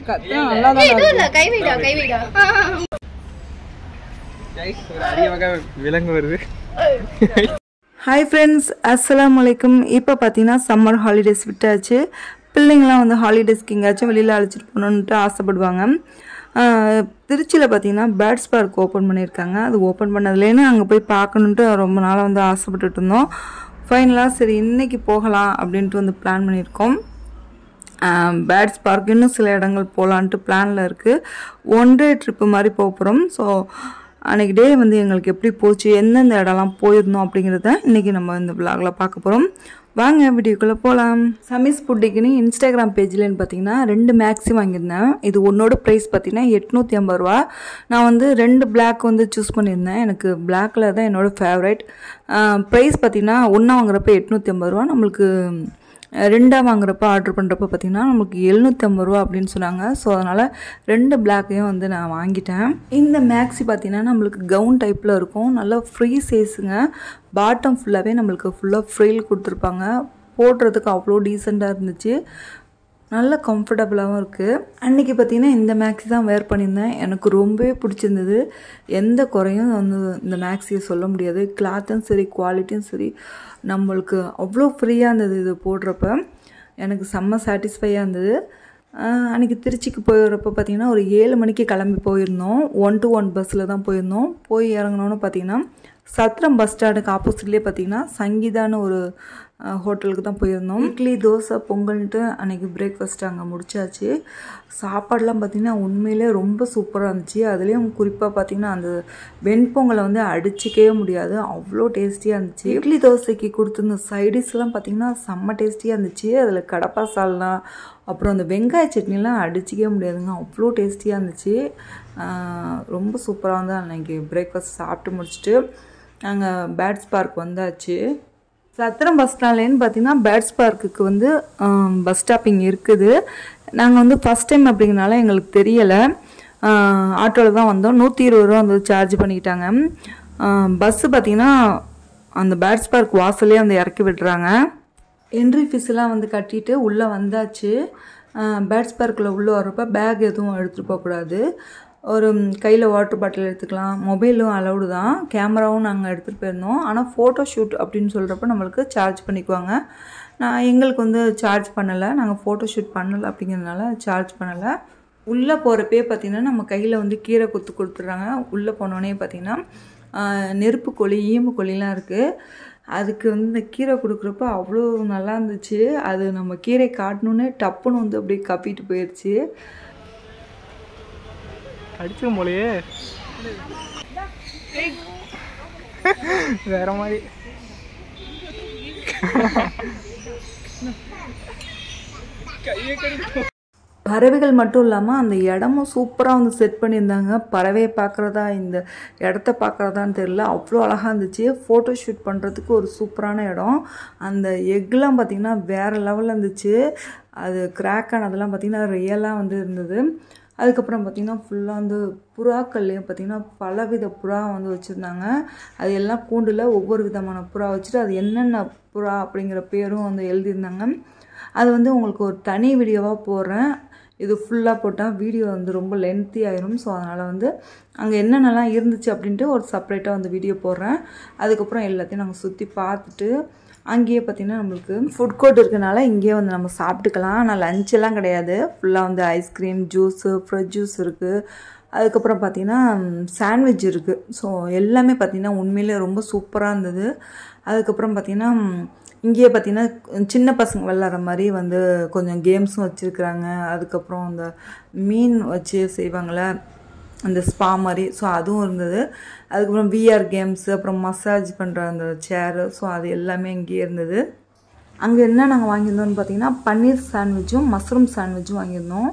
நல்லா தான் இல்ல கை வைடா गाइस ஒரு அரிய வகை விலங்கு வருது ஹாய் ஃப்ரெண்ட்ஸ், அஸ்ஸலாமு அலைக்கும். இப்போ பார்த்தீங்கன்னா சம்மர் ஹாலிடேஸ் விட்டாச்சு. பிள்ளைங்களாம் வந்து ஹாலிடேஸ்க்கு எங்கேயாச்சும் வெளியில் அழைச்சிட்டு போகணுன்ட்டு ஆசைப்படுவாங்க. திருச்சியில் பார்த்தீங்கன்னா பேர்ட்ஸ் பார்க் ஓப்பன் பண்ணியிருக்காங்க. அது ஓப்பன் பண்ணதுலேன்னு அங்கே போய் பார்க்கணுன்ட்டு ரொம்ப நாளாக வந்து ஆசைப்பட்டுட்டு இருந்தோம். ஃபைனலாக சரி இன்றைக்கி போகலாம் அப்படின்ட்டு வந்து பிளான் பண்ணியிருக்கோம். பேர்ட்ஸ் பார்க் இன்னும் சில இடங்கள் போகலான்ட்டு பிளானில் இருக்குது. ஒன் டே ட்ரிப்பு மாதிரி போக போகிறோம். ஸோ அன்றைக்கி டே வந்து எங்களுக்கு எப்படி போச்சு, எந்தெந்த இடம்லாம் போயிருந்தோம் அப்படிங்கிறத இன்றைக்கி நம்ம இந்த விலாகில் பார்க்க போகிறோம். வாங்க வீடியோக்குள்ளே போகலாம். சமீஸ் புட்டிக்குன்னு இன்ஸ்டாகிராம் பேஜ்லேன்னு பார்த்தீங்கன்னா 2 மேக்ஸி வாங்கியிருந்தேன். இது ஒன்னோட ப்ரைஸ் பார்த்தீங்கன்னா 850 ரூபா. நான் வந்து 2 பிளாக் வந்து சூஸ் பண்ணியிருந்தேன். எனக்கு பிளாக் கலர் தான் என்னோடய ஃபேவரைட். ப்ரைஸ் பார்த்தீங்கன்னா ஒன்றா வாங்குறப்ப 850 ரூபா, நம்மளுக்கு 2 வாங்குறப்ப ஆர்டர் பண்ணுறப்ப பார்த்திங்கன்னா நமக்கு 750 ரூபா அப்படின்னு சொன்னாங்க. ஸோ அதனால் 2 பிளாக்கையும் வந்து நான் வாங்கிட்டேன். இந்த மேக்ஸி பார்த்திங்கன்னா நம்மளுக்கு கவுன் டைப்பில் இருக்கும். நல்லா ஃப்ரீ சைஸுங்க. பாட்டம் ஃபுல்லாகவே நம்மளுக்கு ஃபுல்லாக ஃப்ரீல் கொடுத்துருப்பாங்க. போடுறதுக்கு அவ்வளோ டீசெண்டாக இருந்துச்சு. நல்ல கம்ஃபர்டபுளாகவும் இருக்குது. அன்றைக்கி பார்த்திங்கன்னா இந்த மேக்ஸி தான் வேர் பண்ணியிருந்தேன். எனக்கு ரொம்பவே பிடிச்சிருந்தது. எந்த குறையும் வந்து இந்த மேக்ஸியை சொல்ல முடியாது. கிளாத்தும் சரி, குவாலிட்டியும் சரி, நம்மளுக்கு அவ்வளோ ஃப்ரீயாக இருந்தது. இது போடுறப்ப எனக்கு செம்ம சாட்டிஸ்ஃபையாக இருந்தது. அன்றைக்கி திருச்சிக்கு போயிடுறப்ப பார்த்திங்கன்னா ஒரு 7 மணிக்கு கிளம்பி போயிருந்தோம். 1 to 1 பஸ்ஸில் தான் போயிருந்தோம். போய் இறங்கினோன்னு பார்த்திங்கன்னா சத்திரம் பஸ் ஸ்டாண்டுக்கு ஆப்போசிட்லேயே பார்த்திங்கன்னா சங்கீதான்னு ஒரு ஹோட்டலுக்கு தான் போயிருந்தோம். இட்லி, தோசை, பொங்கல்ன்ட்டு அன்றைக்கி பிரேக்ஃபாஸ்ட் அங்கே முடிச்சாச்சு. சாப்பாடெலாம் பார்த்திங்கன்னா உண்மையிலே ரொம்ப சூப்பராக இருந்துச்சு. அதுலேயும் குறிப்பாக பார்த்திங்கன்னா அந்த வெண்பொங்கலை வந்து அடிச்சிக்கவே முடியாது, அவ்வளோ டேஸ்டியாக இருந்துச்சு. இட்லி தோசைக்கு கொடுத்துருந்த சைடிஷ்லாம் பார்த்திங்கன்னா செம்ம டேஸ்டியாக இருந்துச்சு. அதில் கடப்பா சால்னா, அப்புறம் அந்த வெங்காய சட்னிலாம் அடிச்சிக்கவே முடியாதுங்க, அவ்வளோ டேஸ்டியாக இருந்துச்சு. ரொம்ப சூப்பராக வந்து அன்றைக்கி பிரேக்ஃபாஸ்ட் சாப்பிட்டு முடிச்சுட்டு நாங்கள் பேர்ட்ஸ் பார்க் வந்தாச்சு. சத்திரம் பஸ் ஸ்டாண்ட்லேன்னு பார்த்தீங்கன்னா பேர்ட்ஸ் பார்க்குக்கு வந்து பஸ் ஸ்டாப்பிங் இருக்குது. நாங்கள் வந்து ஃபஸ்ட் டைம் அப்படிங்கிறனால எங்களுக்கு தெரியலை. ஆட்டோவில் தான் வந்தோம். 120 ரூபா வந்து சார்ஜ் பண்ணிக்கிட்டாங்க. பஸ்ஸு பார்த்திங்கன்னா அந்த பேர்ட்ஸ் பார்க் வாசல்லே வந்து இறக்கி விடுறாங்க. என்ட்ரி ஃபீஸ்லாம் வந்து கட்டிட்டு உள்ளே வந்தாச்சு. பேர்ட்ஸ் பார்க்கில் உள்ளே வரப்போ பேக் எதுவும் எடுத்துகிட்டு போகக்கூடாது. ஒரு கையில் வாட்டர் பாட்டில் எடுத்துக்கலாம். மொபைலும் அலௌடு தான். கேமராவும் நாங்கள் எடுத்துகிட்டு போயிருந்தோம். ஆனால் ஃபோட்டோ ஷூட் அப்படின்னு சொல்கிறப்ப நம்மளுக்கு சார்ஜ் பண்ணிக்குவாங்க. எங்களுக்கு வந்து சார்ஜ் பண்ணலை. நாங்கள் ஃபோட்டோ ஷூட் பண்ணலை அப்படிங்கிறதுனால சார்ஜ் பண்ணலை. உள்ளே போகிறப்பே பார்த்திங்கன்னா நம்ம கையில் வந்து கீரை கொடுத்துட்றாங்க. உள்ளே போனோடனே பார்த்திங்கன்னா நெருப்பு கோழி, ஈம்பு கோழிலாம் இருக்குது. அதுக்கு வந்து இந்த கீரை கொடுக்குறப்ப அவ்வளோ நல்லா இருந்துச்சு. அது நம்ம கீரை காட்டணுன்னு டப்புன்னு வந்து அப்படியே கப்பிட்டு போயிடுச்சு. அடிச்சிடும் போலையே, வேற மாதிரி. பறவைகள் மட்டும் இல்லாமல் அந்த இடமும் சூப்பராக வந்து செட் பண்ணியிருந்தாங்க. பறவையை பார்க்குறதா இந்த இடத்த பார்க்குறதான்னு தெரியல, அவ்வளோ அழகாக இருந்துச்சு. ஃபோட்டோ ஷூட் பண்ணுறதுக்கு ஒரு சூப்பரான இடம். அந்த எக்லாம் பார்த்திங்கன்னா வேறு லெவலில் இருந்துச்சு. அது கிராக் ஆனதெல்லாம் பார்த்திங்கன்னா ரியலாக வந்து இருந்தது. அதுக்கப்புறம் பார்த்திங்கன்னா ஃபுல்லாக வந்து புறாக்கள்லேயும் பார்த்திங்கன்னா பலவித புறா வந்து வச்சுருந்தாங்க. அது எல்லாம் கூண்டில் ஒவ்வொரு விதமான புறா வச்சுட்டு அது என்னென்ன புறா அப்படிங்கிற பேரும் வந்து எழுதியிருந்தாங்க. அது வந்து உங்களுக்கு ஒரு தனி வீடியோவாக போடுறேன். இது ஃபுல்லாக போட்டால் வீடியோ வந்து ரொம்ப லென்த்தி ஆயிரும். ஸோ அதனால் வந்து அங்கே என்னென்னலாம் இருந்துச்சு அப்படின்ட்டு ஒரு செப்பரேட்டாக வந்து வீடியோ போடுறேன். அதுக்கப்புறம் எல்லாத்தையும் நாங்கள் சுற்றி பார்த்துட்டு அங்கேயே பார்த்திங்கன்னா நம்மளுக்கு ஃபுட் கோர்ட் இருக்கனால இங்கேயே வந்து நம்ம சாப்பிட்டுக்கலாம். ஆனால் லஞ்செல்லாம் கிடையாது. ஃபுல்லாக வந்து ஐஸ்கிரீம், ஜூஸு, ஃப்ரெஷ் ஜூஸ் இருக்குது. அதுக்கப்புறம் பார்த்திங்கன்னா சாண்ட்விச் இருக்குது. ஸோ எல்லாமே பார்த்திங்கன்னா உண்மையிலே ரொம்ப சூப்பராக இருந்தது. அதுக்கப்புறம் பார்த்திங்கன்னா இங்கேயே பார்த்திங்கன்னா சின்ன பசங்க விளாட்ற மாதிரி வந்து கொஞ்சம் கேம்ஸும் வச்சுருக்குறாங்க. அதுக்கப்புறம் அந்த மீன் வச்சு செய்வாங்களே அந்த ஸ்பா மாதிரி, ஸோ அதுவும் இருந்தது. அதுக்கப்புறம் விஆர் கேம்ஸு, அப்புறம் மசாஜ் பண்ணுற அந்த சேரு, ஸோ அது எல்லாமே இங்கேயே இருந்தது. அங்கே என்ன நாங்கள் வாங்கியிருந்தோம்னு பார்த்திங்கன்னா பன்னீர் சாண்ட்விச்சும் மஷ்ரூம் சாண்ட்விச்சும் வாங்கியிருந்தோம்.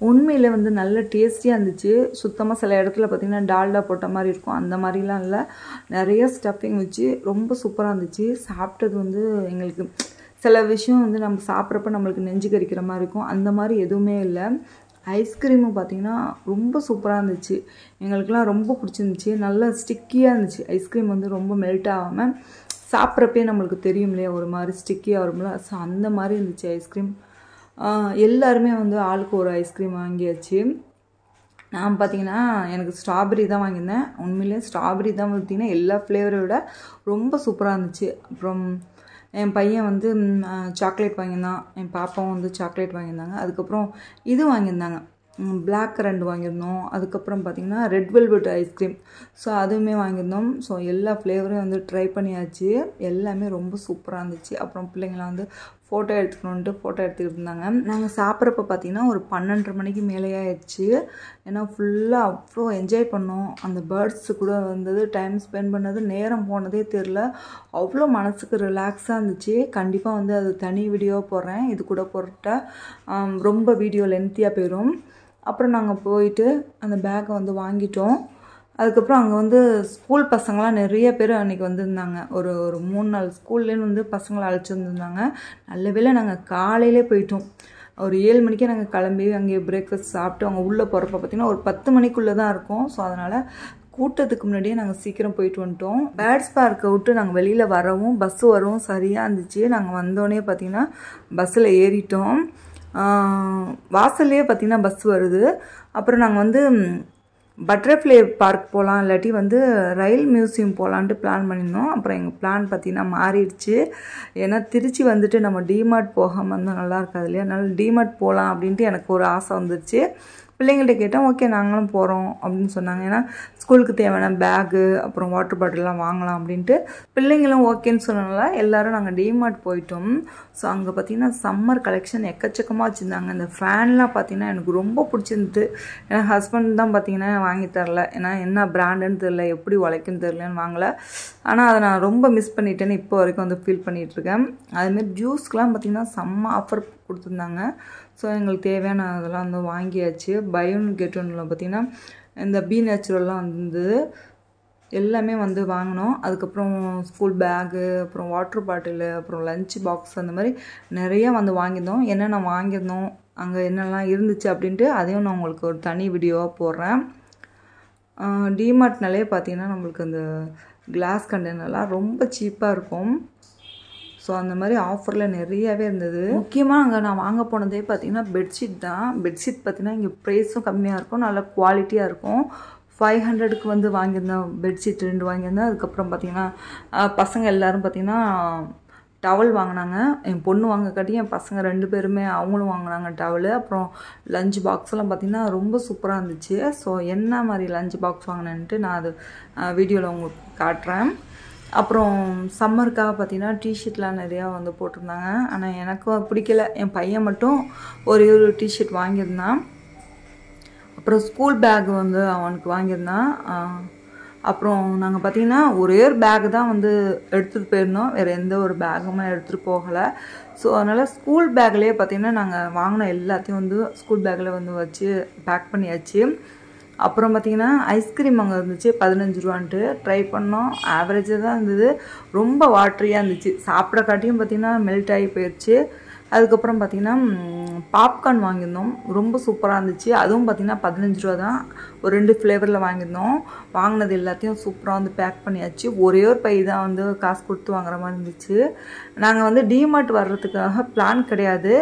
உண்மையில் வந்து நல்ல டேஸ்டியாக இருந்துச்சு. சுத்தமாக சில இடத்துல பார்த்திங்கன்னா டால்டா போட்ட மாதிரி இருக்கும், அந்த மாதிரிலாம் இல்லை. நிறைய ஸ்டஃபிங் வச்சு ரொம்ப சூப்பராக இருந்துச்சு. சாப்பிட்டது வந்து எங்களுக்கு சில விஷயம் வந்து நம்ம சாப்பிட்றப்ப நம்மளுக்கு நெஞ்சு கறிக்கிற மாதிரி இருக்கும், அந்த மாதிரி எதுவுமே இல்லை. ஐஸ்கிரீமும் பார்த்திங்கன்னா ரொம்ப சூப்பராக இருந்துச்சு. எங்களுக்கெலாம் ரொம்ப பிடிச்சிருந்துச்சி. நல்லா ஸ்டிக்கியாக இருந்துச்சு. ஐஸ்கிரீம் வந்து ரொம்ப மெல்ட் ஆகாமல் சாப்பிட்றப்பே நம்மளுக்கு தெரியும் இல்லையா, ஒரு மாதிரி ஸ்டிக்கியாக வரும்ல, ஸோ அந்த மாதிரி இருந்துச்சு ஐஸ்கிரீம். எல்லாருமே வந்து ஆளுக்கு ஒரு ஐஸ்கிரீம் வாங்கியாச்சு. நான் பார்த்தீங்கன்னா எனக்கு ஸ்ட்ராபெரி தான் வாங்கியிருந்தேன். உண்மையிலே ஸ்ட்ராபெரி தான் பார்த்தீங்கன்னா எல்லா ஃப்ளேவரை விட ரொம்ப சூப்பராக இருந்துச்சு. அப்புறம் என் பையன் வந்து சாக்லேட் வாங்கியிருந்தான், என் பாப்பாவும் வந்து சாக்லேட் வாங்கியிருந்தாங்க. அதுக்கப்புறம் இது வாங்கியிருந்தாங்க, பிளாக் கரண்ட் வாங்கியிருந்தோம். அதுக்கப்புறம் பார்த்திங்கன்னா ரெட் வெல்வெட் ஐஸ்கிரீம், ஸோ அதுவுமே வாங்கியிருந்தோம். ஸோ எல்லா ஃப்ளேவரையும் வந்து ட்ரை பண்ணியாச்சு. எல்லாமே ரொம்ப சூப்பராக இருந்துச்சு. அப்புறம் பிள்ளைங்களாம் வந்து ஃபோட்டோ எடுத்துக்கணுன்ட்டு ஃபோட்டோ எடுத்துக்கிட்டு இருந்தாங்க. நாங்கள் சாப்பிட்றப்ப பார்த்திங்கன்னா ஒரு 12:30 மணிக்கு மேலேயே ஆயிடுச்சு. ஏன்னா ஃபுல்லாக அவ்வளோ என்ஜாய் பண்ணோம். அந்த பேர்ட்ஸு கூட வந்தது, டைம் ஸ்பெண்ட் பண்ணது, நேரம் போனதே தெரில. அவ்வளோ மனசுக்கு ரிலாக்ஸாக இருந்துச்சு. கண்டிப்பாக வந்து அது தனி வீடியோ போடுறேன். இது கூட போட்டால் ரொம்ப வீடியோ லென்த்தியாக போயிடும். அப்புறம் நாங்கள் போயிட்டு அந்த பேக்கை வந்து வாங்கிட்டோம். அதுக்கப்புறம் அங்கே வந்து ஸ்கூல் பசங்களாம் நிறைய பேர் அன்றைக்கி வந்திருந்தாங்க. ஒரு 3-4 ஸ்கூல்லேருந்து வந்து பசங்களை அழைச்சி வந்துருந்தாங்க. நல்ல வேளை நாங்கள் காலையிலே போயிட்டோம். ஒரு 7 மணிக்கே நாங்கள் கிளம்பி அங்கே பிரேக்ஃபாஸ்ட் சாப்பிட்டு அவங்க உள்ளே போகிறப்ப பார்த்திங்கன்னா ஒரு 10 மணிக்குள்ளே தான் இருக்கும். ஸோ அதனால் கூட்டத்துக்கு முன்னாடியே நாங்கள் சீக்கிரம் போயிட்டு வந்துட்டோம். பேர்ட்ஸ் பார்க்கை விட்டு நாங்கள் வெளியில் வரவும் பஸ்ஸு வரவும் சரியாக இருந்துச்சு. நாங்கள் வந்தோடனே பார்த்திங்கன்னா பஸ்ஸில் ஏறிட்டோம். வாசல்லையே பார்த்திங்கன்னா பஸ் வருது. அப்புறம் நாங்கள் வந்து பட்டர்ஃப்ளை பார்க் போகலாம், இல்லாட்டி வந்து ரயில் மியூசியம் போகலான்ட்டு பிளான் பண்ணியிருந்தோம். அப்புறம் எங்கள் பிளான் பார்த்திங்கன்னா மாறிடுச்சு. ஏன்னா திருச்சி வந்துட்டு நம்ம டிமார்ட் போகாமல் இருந்தால் நல்லா இருக்காது இல்லையா, அதனால டிமார்ட் போகலாம் அப்படின்ட்டு எனக்கு ஒரு ஆசை வந்துருச்சு. பிள்ளைங்கள்ட்ட கேட்டோம், ஓகே நாங்களும் போகிறோம் அப்படின்னு சொன்னாங்க. ஏன்னா ஸ்கூலுக்கு தேவையான பேகு அப்புறம் வாட்டர் பாட்டில்லாம் வாங்கலாம் அப்படின்ட்டு பிள்ளைங்களும் ஓகேன்னு சொன்னனால எல்லோரும் நாங்கள் டிமார்ட் போயிட்டோம். ஸோ அங்கே பார்த்திங்கன்னா சம்மர் கலெக்ஷன் எக்கச்சக்கமாக வச்சுருந்தாங்க. இந்த ஃபேன்லாம் பார்த்திங்கன்னா எனக்கு ரொம்ப பிடிச்சிருந்துட்டு, ஏன்னா ஹஸ்பண்ட் தான் பார்த்திங்கன்னா வாங்கி தரல. ஏன்னா என்ன பிராண்டுன்னு தெரில, எப்படி உழைக்குன்னு தெரிலன்னு வாங்கலை. ஆனால் அதை நான் ரொம்ப மிஸ் பண்ணிட்டேன்னு இப்போ வரைக்கும் வந்து ஃபீல் பண்ணிகிட்ருக்கேன். அதுமாரி ஜூஸ்க்கெலாம் பார்த்திங்கன்னா செம்ம ஆஃபர் கொடுத்துருந்தாங்க. ஸோ எங்களுக்கு தேவையான அதெல்லாம் வந்து வாங்கியாச்சு. பை ஒன் கெட் ஒன்னில் பார்த்திங்கன்னா இந்த பி நேச்சுரல்லாம் வந்து எல்லாமே வந்து வாங்கினோம். அதுக்கப்புறம் ஸ்கூல் பேகு, அப்புறம் வாட்டர் பாட்டிலு, அப்புறம் லஞ்ச் பாக்ஸ், அந்த மாதிரி நிறையா வந்து வாங்கியிருந்தோம். என்னென்ன வாங்கியிருந்தோம், அங்கே என்னெல்லாம் இருந்துச்சு அப்படின்ட்டு அதையும் நான் உங்களுக்கு ஒரு தனி வீடியோவாக போடுறேன். டிமார்ட்னாலே பார்த்திங்கன்னா நம்மளுக்கு அந்த கிளாஸ் கண்டெய்னர்லாம் ரொம்ப சீப்பாக இருக்கும். ஸோ அந்த மாதிரி ஆஃபரில் நிறையாவே இருந்தது. முக்கியமாக அங்கே நான் வாங்க போனதே பார்த்திங்கன்னா பெட்ஷீட் தான். பெட்ஷீட் பார்த்திங்கன்னா இங்கே ப்ரைஸும் கம்மியாக இருக்கும், நல்ல குவாலிட்டியாக இருக்கும். 500க்கு வந்து வாங்கியிருந்தேன் பெட்ஷீட் 2 வாங்கியிருந்தேன். அதுக்கப்புறம் பார்த்திங்கன்னா பசங்க எல்லோரும் பார்த்திங்கன்னா டவல் வாங்கினாங்க. என் பொண்ணு வாங்கக்காட்டி என் பசங்க 2 பேருமே அவங்களும் வாங்கினாங்க டவலு. அப்புறம் லஞ்ச் பாக்ஸ்லாம் பார்த்திங்கன்னா ரொம்ப சூப்பராக இருந்துச்சு. ஸோ என்ன மாதிரி லஞ்ச் பாக்ஸ் வாங்கினேன்ட்டு நான் அது வீடியோவில் உங்களுக்கு காட்டுறேன். அப்புறம் சம்மருக்காக பார்த்திங்கன்னா டிஷர்ட்லாம் நிறையா வந்து போட்டிருந்தாங்க. ஆனால் எனக்கும் பிடிக்கல. என் பையன் மட்டும் ஒரு டிஷர்ட் வாங்கியிருந்தான். அப்புறம் ஸ்கூல் பேக் வந்து அவனுக்கு வாங்கியிருந்தான். அப்புறம் நாங்கள் பார்த்திங்கன்னா ஒரே ஒரு பேக்கு தான் வந்து எடுத்துகிட்டு போயிருந்தோம், வேறு எந்த ஒரு பேக்குமே எடுத்துகிட்டு போகலை. ஸோ அதனால் ஸ்கூல் பேக்லேயே பார்த்திங்கன்னா நாங்கள் வாங்கின எல்லாத்தையும் வந்து ஸ்கூல் பேக்கில் வந்து வச்சு பேக் பண்ணியாச்சு. அப்புறம் பார்த்திங்கன்னா ஐஸ்கிரீம் அங்கே இருந்துச்சு 15 ரூபான்ட்டு. ட்ரை பண்ணோம், ஆவரேஜாக தான் இருந்தது. ரொம்ப வாட்டரியாக இருந்துச்சு. சாப்பிட்ற காட்டியும் பார்த்திங்கன்னா மெல்ட் ஆகி போயிடுச்சு. அதுக்கப்புறம் பார்த்திங்கன்னா பாப்கார்ன் வாங்கியிருந்தோம், ரொம்ப சூப்பராக இருந்துச்சு. அதுவும் பார்த்திங்கன்னா 15 ரூபா தான். ஒரு 2 ஃப்ளேவரில் வாங்கியிருந்தோம். வாங்கினது எல்லாத்தையும் சூப்பராக வந்து பேக் பண்ணியாச்சு. ஒரே ஒரு பை தான் வந்து காசு கொடுத்து வாங்குற மாதிரி இருந்துச்சு. நாங்கள் வந்து டிமார்ட் வர்றதுக்காக பிளான் கிடையாது,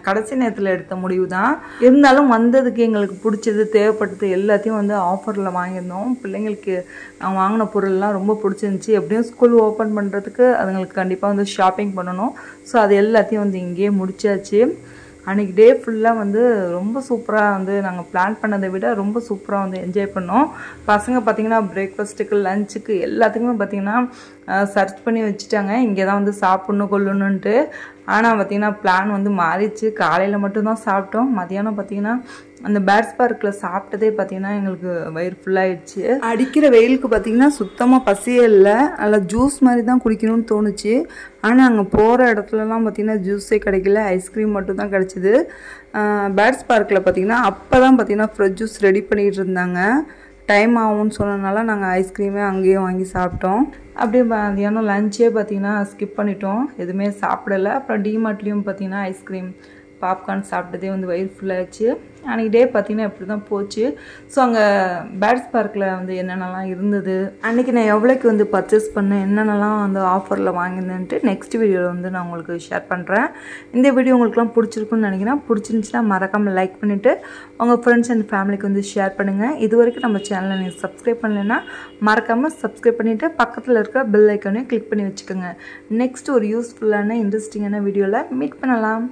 கடைசி நேரத்தில் எடுத்த முடிவு தான். இருந்தாலும் வந்ததுக்கு எங்களுக்கு பிடிச்சது தேவைப்பட்டது எல்லாத்தையும் வந்து ஆஃபரில் வாங்கியிருந்தோம். பிள்ளைங்களுக்கு நாங்கள் வாங்கின பொருள்லாம் ரொம்ப பிடிச்சிருந்துச்சி. எப்படியும் ஸ்கூல் ஓப்பன் பண்ணுறதுக்கு அதுங்களுக்கு கண்டிப்பாக வந்து ஷாப்பிங் பண்ணணும். ஸோ அது எல்லாத்தையும் வந்து இங்கேயே முடிச்சாச்சு. அன்றைக்கி டே ஃபுல்லாக வந்து ரொம்ப சூப்பராக வந்து நாங்கள் பிளான் பண்ணதை விட ரொம்ப சூப்பராக வந்து என்ஜாய் பண்ணோம். பசங்க பார்த்திங்கன்னா பிரேக்ஃபாஸ்ட்டுக்கு லஞ்சுக்கு எல்லாத்துக்குமே பார்த்திங்கன்னா சர்ச் பண்ணி வச்சுட்டாங்க, இங்கே தான் வந்து சாப்பிட்ணும் கொள்ளணுன்ட்டு. ஆனால் பார்த்திங்கன்னா பிளான் வந்து மாறிச்சு. காலையில் மட்டும்தான் சாப்பிட்டோம். மதியானம் பார்த்திங்கன்னா அந்த பேர்ட்ஸ் பார்க்கில் சாப்பிட்டதே பார்த்திங்கன்னா எங்களுக்கு வயிறு ஃபுல்லாகிடுச்சு. அடிக்கிற வெயிலுக்கு பார்த்திங்கன்னா சுத்தமாக பசியே இல்லை. நல்லா ஜூஸ் மாதிரி தான் குடிக்கணும்னு தோணுச்சு. ஆனால் அங்கே போகிற இடத்துலலாம் பார்த்திங்கன்னா ஜூஸே கிடைக்கல, ஐஸ்கிரீம் மட்டும் தான் கிடச்சிது. பேர்ட்ஸ் பார்க்கில் பார்த்திங்கன்னா அப்போ தான் பார்த்திங்கன்னா ஃப்ரெஷ் ஜூஸ் ரெடி பண்ணிகிட்டு இருந்தாங்க. டைம் ஆகும்னு சொன்னதுனால நாங்கள் ஐஸ்கிரீமே அங்கேயே வாங்கி சாப்பிட்டோம். அப்படியே மதியானம் லஞ்சே பார்த்திங்கன்னா ஸ்கிப் பண்ணிட்டோம், எதுவுமே சாப்பிடலை. அப்புறம் டிமார்ட்லேயும் பார்த்திங்கன்னா ஐஸ்கிரீம் பாப்கார்ன் சாப்பிட்டதே வந்து வயிறு ஃபுல்லாகிடுச்சு. அன்றைக்கி டே பார்த்திங்கன்னா இப்படி தான் போச்சு. ஸோ அங்கே பேட்ஸ் பார்க்கில் வந்து என்னென்னலாம் இருந்தது, அன்றைக்கி நான் எவ்வளோக்கு வந்து பர்ச்சேஸ் பண்ணேன், என்னென்னலாம் வந்து ஆஃபரில் வாங்கியிருந்தேன்ட்டு நெக்ஸ்ட் வீடியோவில் வந்து நான் உங்களுக்கு ஷேர் பண்ணுறேன். இந்த வீடியோ உங்களுக்குலாம் பிடிச்சிருக்குன்னு நினைக்கிறேன். பிடிச்சிருந்துச்சுன்னா மறக்காமல் லைக் பண்ணிவிட்டு உங்கள் ஃப்ரெண்ட்ஸ் அண்ட் ஃபேமிலிக்கு வந்து ஷேர் பண்ணுங்கள். இது வரைக்கும் நம்ம சேனலை நீங்கள் சப்ஸ்கிரைப் பண்ணலைன்னா மறக்காமல் சப்ஸ்கிரைப் பண்ணிவிட்டு பக்கத்தில் இருக்க பெல் ஐக்கானையும் கிளிக் பண்ணி வச்சுக்கோங்க. நெக்ஸ்ட் ஒரு யூஸ்ஃபுல்லான இன்ட்ரெஸ்டிங்கான வீடியோவில் மீட் பண்ணலாம்.